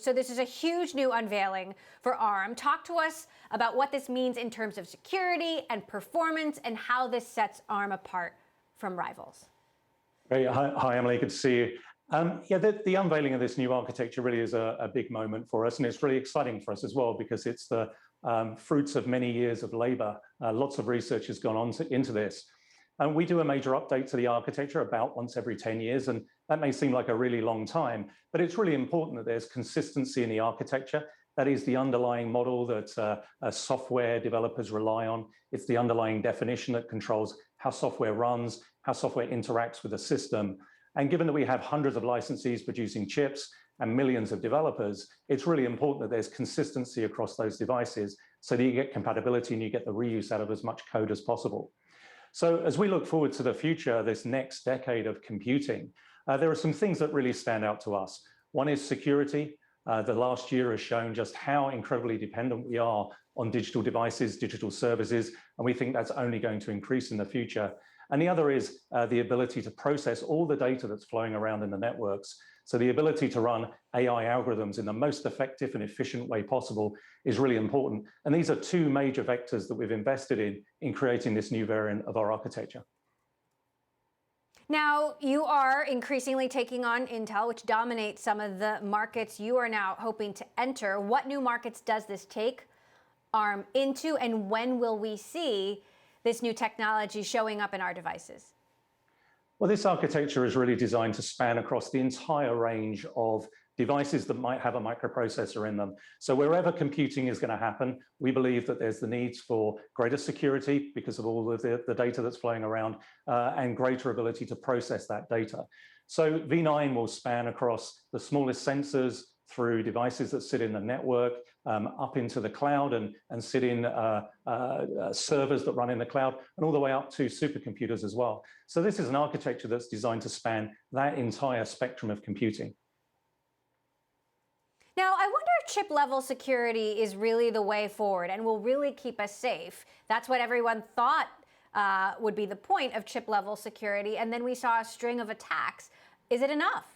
So this is a huge new unveiling for ARM. Talk to us about what this means in terms of security and performance and how this sets ARM apart from rivals. Great. Hi, Emily. Good to see you. The unveiling of this new architecture really is a big moment for us, and it's really exciting for us as well because it's the fruits of many years of labor. Lots of research has gone on into this. And we do a major update to the architecture about once every 10 years, and that may seem like a really long time, but it's really important that there's consistency in the architecture. That is the underlying model that software developers rely on. It's the underlying definition that controls how software runs, how software interacts with the system. And given that we have hundreds of licensees producing chips and millions of developers, it's really important that there's consistency across those devices so that you get compatibility and you get the reuse out of as much code as possible. So as we look forward to the future, this next decade of computing, there are some things that really stand out to us. One is security. The last year has shown just how incredibly dependent we are on digital devices, digital services, and we think that's only going to increase in the future. And the other is the ability to process all the data that's flowing around in the networks. So the ability to run AI algorithms in the most effective and efficient way possible is really important. And these are two major vectors that we've invested in creating this new variant of our architecture. Now, you are increasingly taking on Intel, which dominates some of the markets you are now hoping to enter. What new markets does this take ARM into, and when will we see this new technology showing up in our devices? Well, this architecture is really designed to span across the entire range of devices that might have a microprocessor in them. So wherever computing is going to happen, we believe that there's the needs for greater security because of all of the data that's flowing around and greater ability to process that data. So V9 will span across the smallest sensors through devices that sit in the network, up into the cloud and sit in servers that run in the cloud, and all the way up to supercomputers as well. So this is an architecture that's designed to span that entire spectrum of computing. Now, I wonder if chip-level security is really the way forward and will really keep us safe. That's what everyone thought would be the point of chip-level security, and then we saw a string of attacks. Is it enough?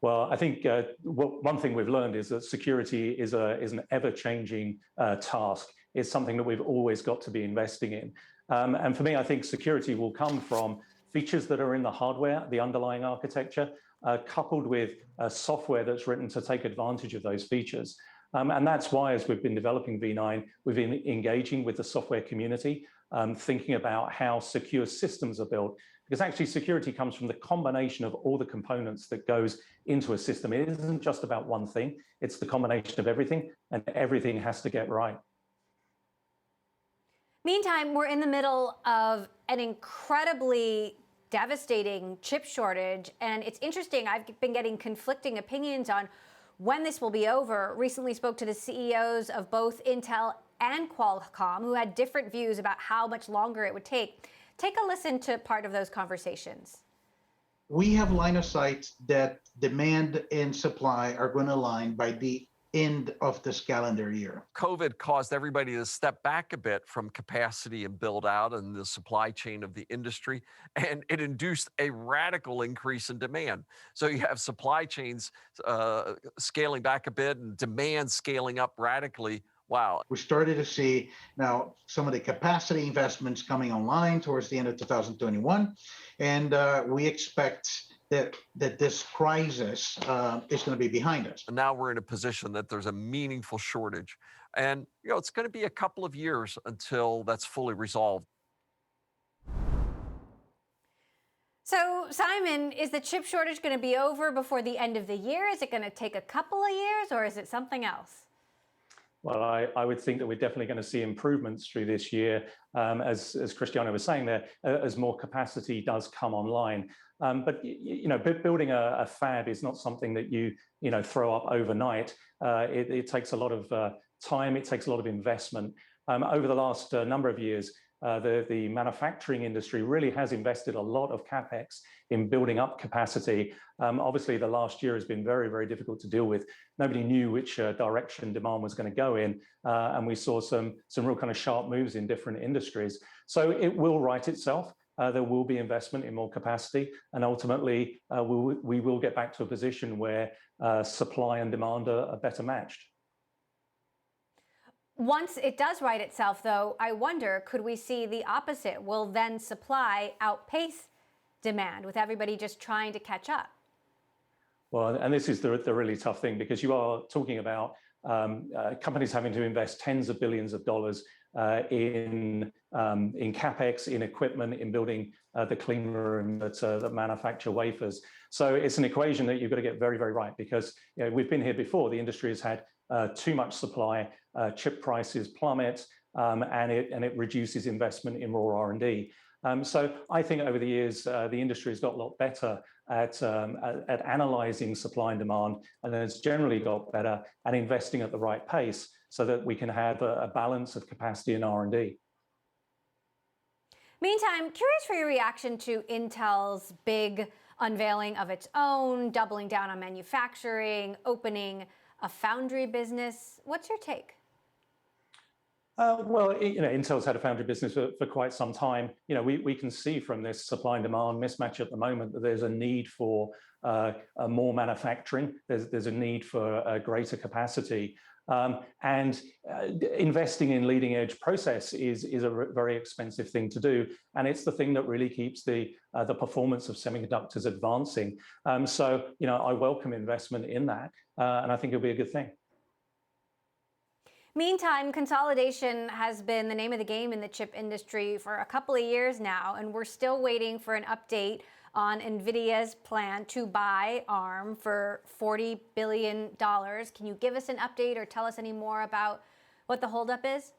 Well, I think one thing we've learned is that security is an ever-changing task. It's something that we've always got to be investing in. And for me, I think security will come from features that are in the hardware, the underlying architecture, coupled with software that's written to take advantage of those features. And that's why, as we've been developing V9, we've been engaging with the software community, thinking about how secure systems are built. Because actually security comes from the combination of all the components that goes into a system. It isn't just about one thing, it's the combination of everything, and everything has to get right. Meantime, we're in the middle of an incredibly devastating chip shortage, and it's interesting, I've been getting conflicting opinions on when this will be over. Recently spoke to the CEOs of both Intel and Qualcomm, who had different views about how much longer it would take. Take a listen to part of those conversations. We have line of sight that demand and supply are going to align by the end of this calendar year. COVID caused everybody to step back a bit from capacity and build out in the supply chain of the industry, and it induced a radical increase in demand. So you have supply chains scaling back a bit and demand scaling up radically. Wow. We started to see now some of the capacity investments coming online towards the end of 2021, and we expect that this crisis is going to be behind us. And now we're in a position that there's a meaningful shortage. And it's going to be a couple of years until that's fully resolved. So, Simon, is the chip shortage going to be over before the end of the year? Is it going to take a couple of years, or is it something else? Well, I would think that we're definitely going to see improvements through this year, as Cristiano was saying there, as more capacity does come online. But building a fab is not something that you throw up overnight. It takes a lot of time. It takes a lot of investment. Over the last number of years, the manufacturing industry really has invested a lot of capex in building up capacity. Obviously, the last year has been very, very difficult to deal with. Nobody knew which direction demand was going to go in, and we saw some real kind of sharp moves in different industries. So it will right itself. there will be investment in more capacity, and ultimately we will get back to a position where supply and demand are better matched. Once it does right itself, though, I wonder, could we see the opposite? Will then supply outpace demand with everybody just trying to catch up? Well, and this is the really tough thing, because you are talking about companies having to invest tens of billions of dollars in capex, in equipment, in building the clean room that manufacture wafers. So it's an equation that you've got to get very, very right, because we've been here before. The industry has had too much supply, chip prices plummet, and it reduces investment in raw R&D. So I think over the years, the industry has got a lot better at analyzing supply and demand, and then it's generally got better at investing at the right pace so that we can have a balance of capacity and R&D. Meantime, curious for your reaction to Intel's big unveiling of its own, doubling down on manufacturing, opening a foundry business. What's your take? Well, Intel's had a foundry business for quite some time. We can see from this supply and demand mismatch at the moment that there's a need for more manufacturing. There's a need for greater capacity. And investing in leading edge process is a very expensive thing to do. And it's the thing that really keeps the performance of semiconductors advancing. So, I welcome investment in that. And I think it'll be a good thing. Meantime, consolidation has been the name of the game in the chip industry for a couple of years now, and we're still waiting for an update on Nvidia's plan to buy ARM for $40 billion. Can you give us an update or tell us any more about what the holdup is?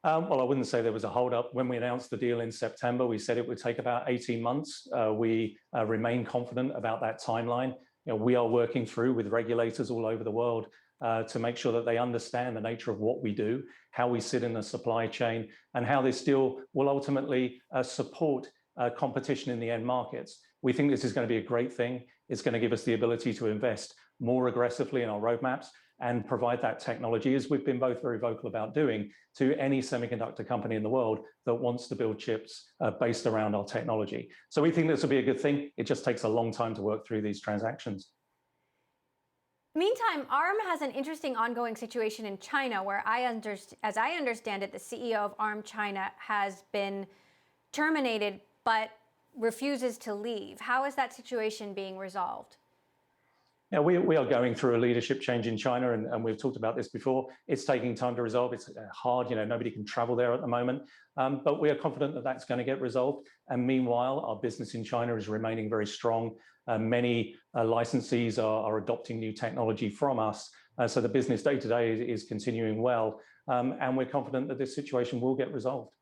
Well, I wouldn't say there was a holdup. When we announced the deal in September, we said it would take about 18 months. We remain confident about that timeline. We are working through with regulators all over the world to make sure that they understand the nature of what we do, how we sit in the supply chain, and how this deal will ultimately support competition in the end markets. We think this is going to be a great thing. It's going to give us the ability to invest more aggressively in our roadmaps and provide that technology, as we've been both very vocal about doing, to any semiconductor company in the world that wants to build chips based around our technology. So we think this will be a good thing. It just takes a long time to work through these transactions. Meantime, ARM has an interesting ongoing situation in China where, as I understand it, the CEO of ARM China has been terminated but refuses to leave. How is that situation being resolved? Yeah, we are going through a leadership change in China, and we've talked about this before. It's taking time to resolve. It's hard, nobody can travel there at the moment, but we are confident that that's going to get resolved. And meanwhile, our business in China is remaining very strong. Many licensees are adopting new technology from us. So the business day to day is continuing well. And we're confident that this situation will get resolved.